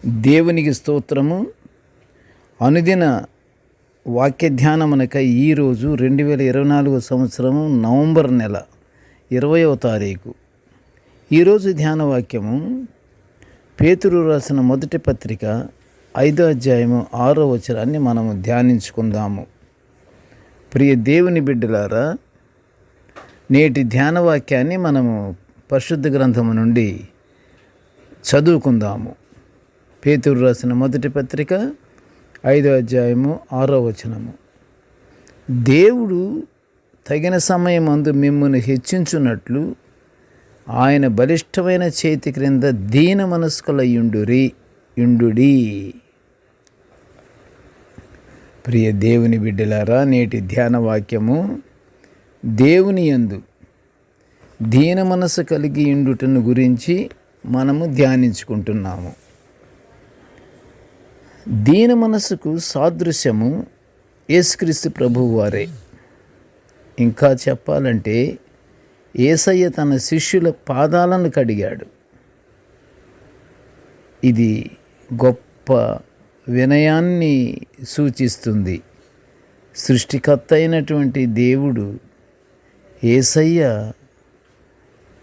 దేవునికి స్తోత్రము. అనుదిన వాక్య ధ్యానమునకై ఈరోజు 2024 సంవత్సరము నవంబర్ నెల 20వ తారీఖు. ఈరోజు ధ్యాన వాక్యము పేతురు రాసిన మొదటి పత్రిక 5వ అధ్యాయము 6వ వచనాన్ని మనము ధ్యానించుకుందాము. ప్రియ దేవుని బిడ్డలారా, నేటి ధ్యాన వాక్యాన్ని మనము పరిశుద్ధ గ్రంథము నుండి చదువుకుందాము. పేతురు రాసిన మొదటి పత్రిక 5వ అధ్యాయము 6వ వచనము. దేవుడు తగిన సమయమందు మిమ్మును హెచ్చించున్నట్లు ఆయన బలిష్టమైన చేతి క్రింద దీన మనస్కులయుండుడి. ప్రియ దేవుని బిడ్డలారా, నేటి ధ్యాన వాక్యము దేవుని యందు దీన మనసు కలిగి ఉండుటను గురించి మనము ధ్యానించుకుంటున్నాము. దీన మనసుకు సాదృశ్యము యేసుక్రీస్తు ప్రభువు వారే. ఇంకా చెప్పాలంటే యేసయ్య తన శిష్యుల పాదాలను కడిగాడు. ఇది గొప్ప వినయాన్ని సూచిస్తుంది. సృష్టికర్త అయినటువంటి దేవుడు యేసయ్య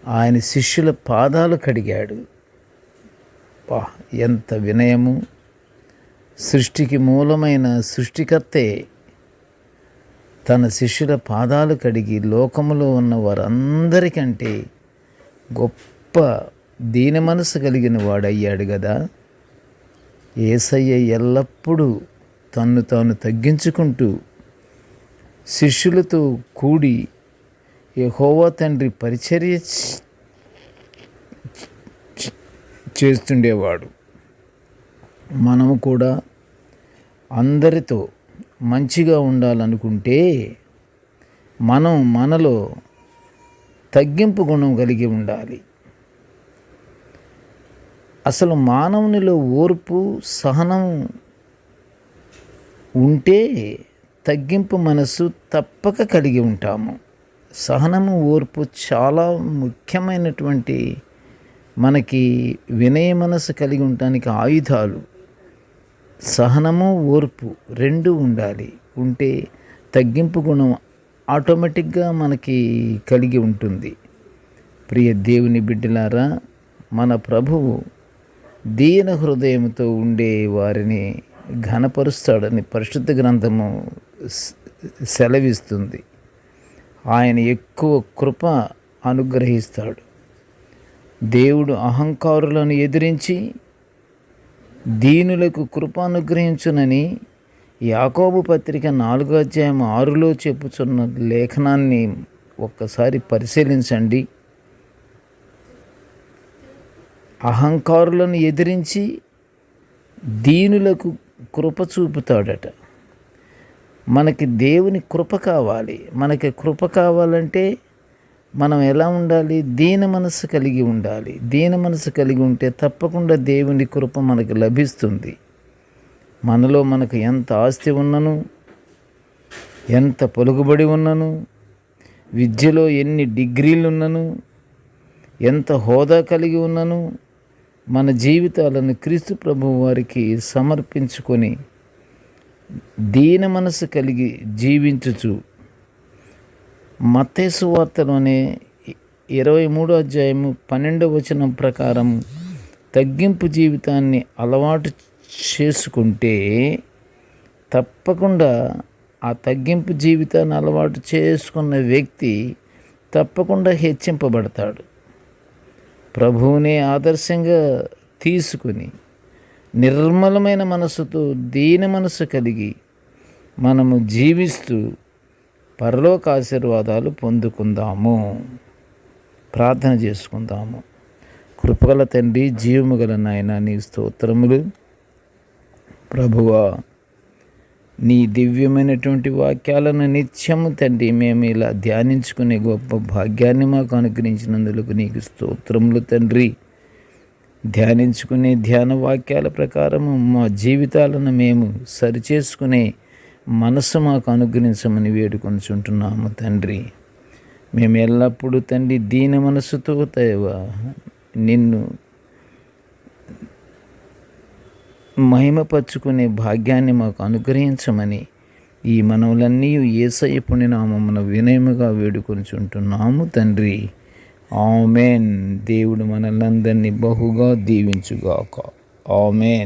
ఆయన శిష్యుల పాదాలు కడిగాడు. ఎంత వినయము! సృష్టికి మూలమైన సృష్టికర్తే తన శిష్యుల పాదాలు కడిగి లోకములో ఉన్న వారందరికంటే గొప్ప దీన మనసు కలిగిన వాడయ్యాడు కదా. యేసయ్య ఎల్లప్పుడూ తన్ను తాను తగ్గించుకుంటూ శిష్యులతో కూడి యెహోవా తండ్రి పరిచర్య చేస్తుండేవాడు. మనము కూడా అందరితో మంచిగా ఉండాలనుకుంటే మనలో తగ్గింపు గుణం కలిగి ఉండాలి. అసలు మానవునిలో ఓర్పు సహనం ఉంటే తగ్గింపు మనసు తప్పక కలిగి ఉంటాము. సహనము, ఓర్పు చాలా ముఖ్యమైనటువంటి మనకి వినయ మనసు కలిగి ఉండటానికి ఆయుధాలు. సహనము, ఓర్పు రెండు ఉండాలి. ఉంటే తగ్గింపు గుణం ఆటోమేటిక్గా మనకి కలిగి ఉంటుంది. ప్రియ దేవుని బిడ్డలారా, మన ప్రభువు దీన హృదయంతో ఉండే వారిని ఘనపరుస్తాడని పరిశుద్ధ గ్రంథము సెలవిస్తుంది. ఆయన ఎక్కువ కృప అనుగ్రహిస్తాడు. దేవుడు అహంకారులను ఎదిరించి దీనులకు కృప అనుగ్రహించునని యాకోబు పత్రిక 4వ అధ్యాయం 6లో చెప్పుచున్న లేఖనాన్ని ఒక్కసారి పరిశీలించండి. అహంకారులను ఎదిరించి దీనులకు కృప చూపుతాడట. మనకి దేవుని కృప కావాలి. మనకి కృప కావాలంటే మనం ఎలా ఉండాలి? దీన మనసు కలిగి ఉండాలి. దీన మనసు కలిగి ఉంటే తప్పకుండా దేవుని కృప మనకు లభిస్తుంది. మనలో మనకు ఎంత ఆస్తి ఉన్నను, ఎంత పలుకుబడి ఉన్నను, విద్యలో ఎన్ని డిగ్రీలు ఉన్నను, ఎంత హోదా కలిగి ఉన్నను, మన జీవితాలను క్రీస్తు ప్రభువు వారికి సమర్పించుకొని దీన మనసు కలిగి జీవించుచు మత్తయి సువార్తలోనే 23వ అధ్యాయము 12వ వచనం ప్రకారం తగ్గింపు జీవితాన్ని అలవాటు చేసుకుంటే తప్పకుండా ఆ తగ్గింపు జీవితాన్ని అలవాటు చేసుకున్న వ్యక్తి తప్పకుండా హెచ్చింపబడతాడు. ప్రభువునే ఆదర్శంగా తీసుకుని నిర్మలమైన మనసుతో దీన మనసు కలిగి మనము జీవిస్తూ పరలోక ఆశీర్వాదాలు పొందుకుందాము. ప్రార్థన చేసుకుందాము. కృపగల తండ్రి, జీవము గల నాయన, నీ స్తోత్రములు. ప్రభువా, నీ దివ్యమైనటువంటి వాక్యాలను నిత్యము తండ్రి మేము ఇలా ధ్యానించుకునే గొప్ప భాగ్యాన్ని మాకు అనుగ్రహించినందుకు నీకు స్తోత్రములు తండ్రి. ధ్యానించుకునే ధ్యాన వాక్యాల ప్రకారము మా జీవితాలను మేము సరిచేసుకునే మనసు మాకు అనుగ్రహించమని వేడుకొనుచుంటున్నాము తండ్రి. మేము ఎల్లప్పుడూ తండ్రి దీన మనసుతో నిన్ను మహిమపరుచుకునే భాగ్యాన్ని మాకు అనుగ్రహించమని ఈ మనవులన్నీ యేసయ్య పుణ్యనామమున వినయముగా వేడుకొనుచుంటున్నాము తండ్రి. ఆమేన్. దేవుడు మనల్నందరినీ బహుగా దీవించుగాక. ఆమేన్.